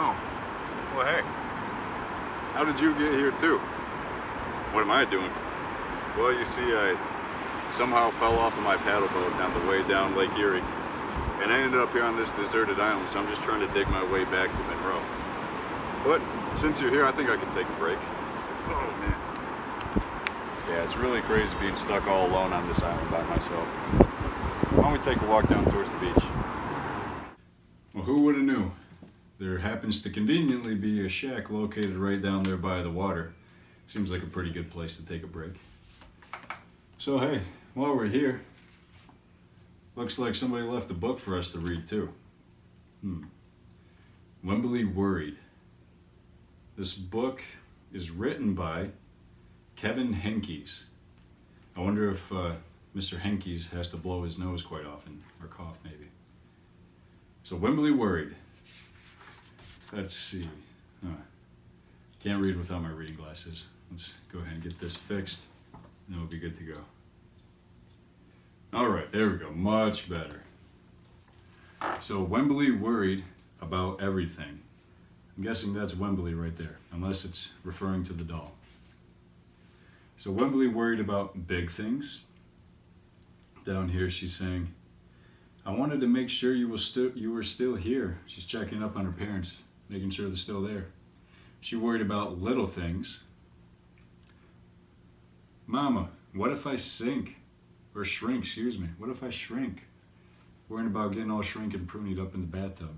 Oh, well, hey. How did you get here, too? What am I doing? Well, you see, I somehow fell off of my paddle boat down the way down Lake Erie. And I ended up here on this deserted island, so I'm just trying to dig my way back to Monroe. But since you're here, I think I can take a break. Oh, man. Yeah, it's really crazy being stuck all alone on this island by myself. Why don't we take a walk down towards the beach? Well, who would have knew? There happens to conveniently be a shack located right down there by the water. Seems like a pretty good place to take a break. So hey, while we're here, looks like somebody left a book for us to read too. Wemberly Worried. This book is written by Kevin Henkes. I wonder if Mr. Henkes has to blow his nose quite often, or cough maybe. So Wemberly Worried. Let's see. Can't read without my reading glasses. Let's go ahead and get this fixed, and then we'll be good to go. All right, there we go. Much better. So Wemberly worried about everything. I'm guessing that's Wemberly right there, unless it's referring to the doll. So Wemberly worried about big things. Down here she's saying, I wanted to make sure you were still here. She's checking up on her parents, making sure they're still there. She worried about little things. Mama, what if I sink? Or shrink, excuse me. What if I shrink? Worrying about getting all shrink and prunied up in the bathtub.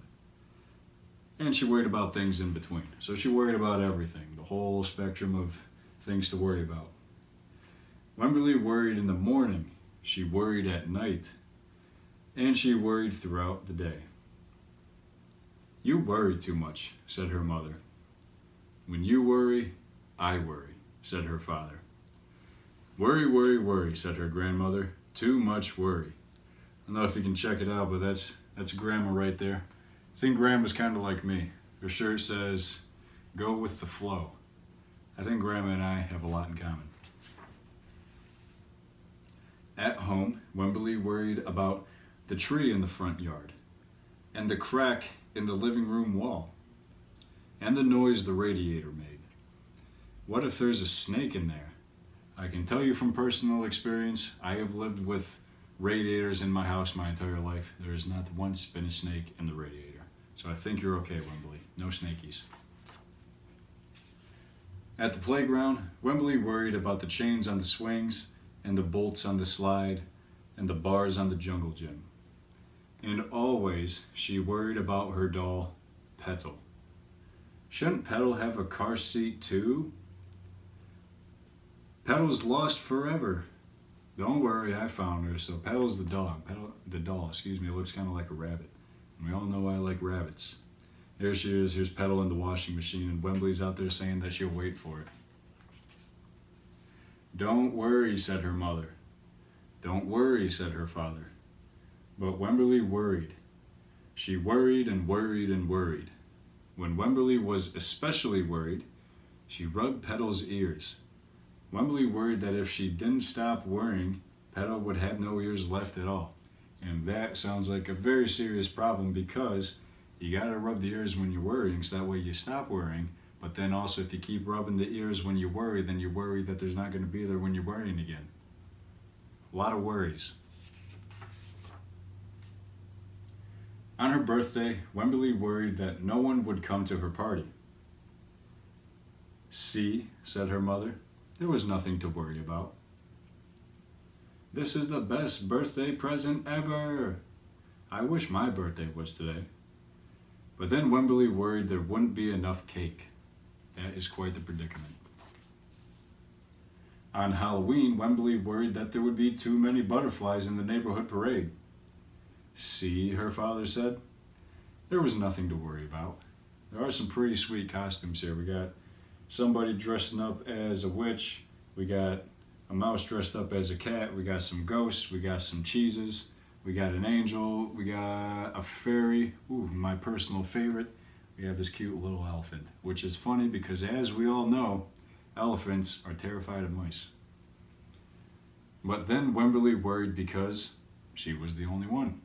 And she worried about things in between. So she worried about everything, the whole spectrum of things to worry about. Wemberly worried in the morning. She worried at night. And she worried throughout the day. You worry too much, said her mother. When you worry, I worry, said her father. Worry, worry, worry, said her grandmother. Too much worry. I don't know if you can check it out, but that's Grandma right there. I think Grandma's kind of like me. Her shirt says, go with the flow. I think Grandma and I have a lot in common. At home, Wemberly worried about the tree in the front yard, and the crack in the living room wall, and the noise the radiator made. What if there's a snake in there? I can tell you from personal experience, I have lived with radiators in my house my entire life. There has not once been a snake in the radiator. So I think you're okay, Wemberly. No snakies. At the playground, Wemberly worried about the chains on the swings, and the bolts on the slide, and the bars on the jungle gym. And always, she worried about her doll, Petal. Shouldn't Petal have a car seat too? Petal's lost forever. Don't worry, I found her. So Petal's the dog. The doll, looks kind of like a rabbit. And we all know I like rabbits. Here she is. Here's Petal in the washing machine, and Wembley's out there saying that she'll wait for it. Don't worry, said her mother. Don't worry, said her father. But Wemberly worried. She worried and worried and worried. When Wemberly was especially worried, she rubbed Petal's ears. Wemberly worried that if she didn't stop worrying, Petal would have no ears left at all. And that sounds like a very serious problem, because you gotta rub the ears when you're worrying, so that way you stop worrying. But then also, if you keep rubbing the ears when you worry, then you worry that there's not gonna be there when you're worrying again. A lot of worries. On her birthday, Wemberly worried that no one would come to her party. See, said her mother, there was nothing to worry about. This is the best birthday present ever. I wish my birthday was today. But then Wemberly worried there wouldn't be enough cake. That is quite the predicament. On Halloween, Wemberly worried that there would be too many butterflies in the neighborhood parade. See, her father said, there was nothing to worry about. There are some pretty sweet costumes here. We got somebody dressing up as a witch. We got a mouse dressed up as a cat. We got some ghosts. We got some cheeses. We got an angel. We got a fairy. Ooh, my personal favorite. We have this cute little elephant, which is funny because, as we all know, elephants are terrified of mice. But then Wemberly worried because she was the only one.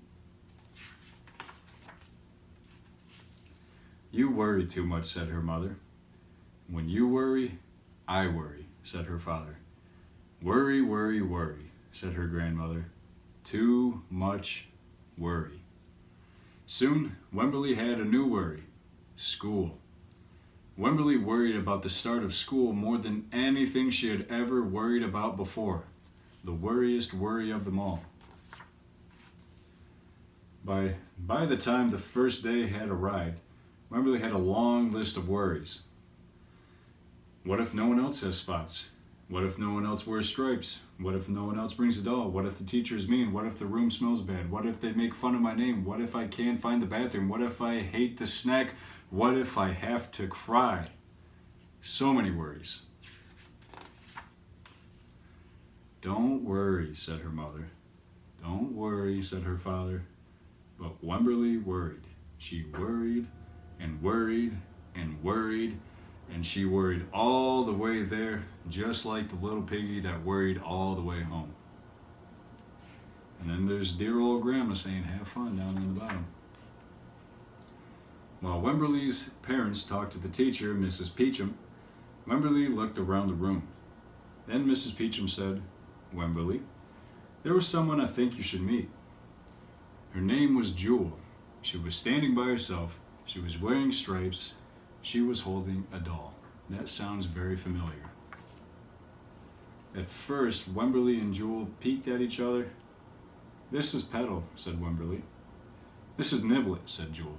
You worry too much, said her mother. When you worry, I worry, said her father. Worry, worry, worry, said her grandmother. Too much worry. Soon, Wemberly had a new worry, school. Wemberly worried about the start of school more than anything she had ever worried about before. The worriest worry of them all. By the time the first day had arrived, Wemberly had a long list of worries. What if no one else has spots? What if no one else wears stripes? What if no one else brings a doll? What if the teacher's mean? What if the room smells bad? What if they make fun of my name? What if I can't find the bathroom? What if I hate the snack? What if I have to cry? So many worries. Don't worry, said her mother. Don't worry, said her father. But Wemberly worried. She worried and worried and worried, and she worried all the way there, just like the little piggy that worried all the way home. And then there's dear old grandma saying, have fun down in the bottom. While Wemberly's parents talked to the teacher, Mrs. Peachum, Wemberly looked around the room. Then Mrs. Peachum said, Wemberly, there was someone I think you should meet. Her name was Jewel. She was standing by herself. She was wearing stripes. She was holding a doll. That sounds very familiar. At first, Wemberly and Jewel peeked at each other. This is Petal, said Wemberly. This is Niblet, said Jewel.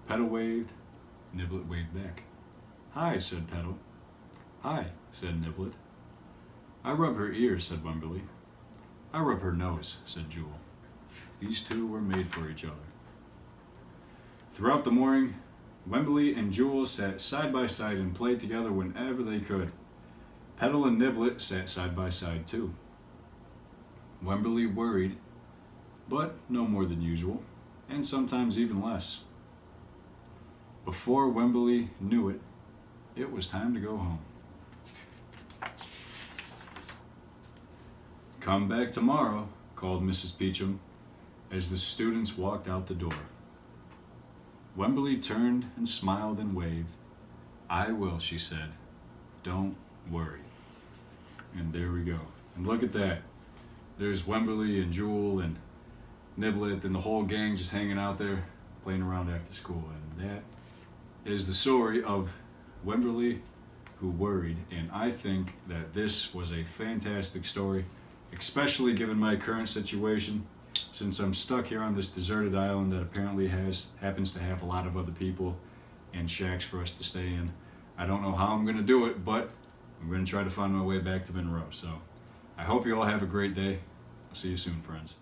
Petal waved. Niblet waved back. Hi, said Petal. Hi, said Niblet. I rub her ears, said Wemberly. I rub her nose, said Jewel. These two were made for each other. Throughout the morning, Wemberly and Jewel sat side by side and played together whenever they could. Petal and Niblet sat side by side too. Wemberly worried, but no more than usual, and sometimes even less. Before Wemberly knew it, it was time to go home. Come back tomorrow, called Mrs. Peachum as the students walked out the door. Wemberly turned and smiled and waved. I will, she said. Don't worry. And there we go. And look at that. There's Wemberly and Jewel and Niblet and the whole gang just hanging out there playing around after school. And that is the story of Wemberly who worried. And I think that this was a fantastic story, especially given my current situation, since I'm stuck here on this deserted island that apparently happens to have a lot of other people and shacks for us to stay in. I don't know how I'm going to do it, but I'm going to try to find my way back to Monroe. So I hope you all have a great day. I'll see you soon, friends.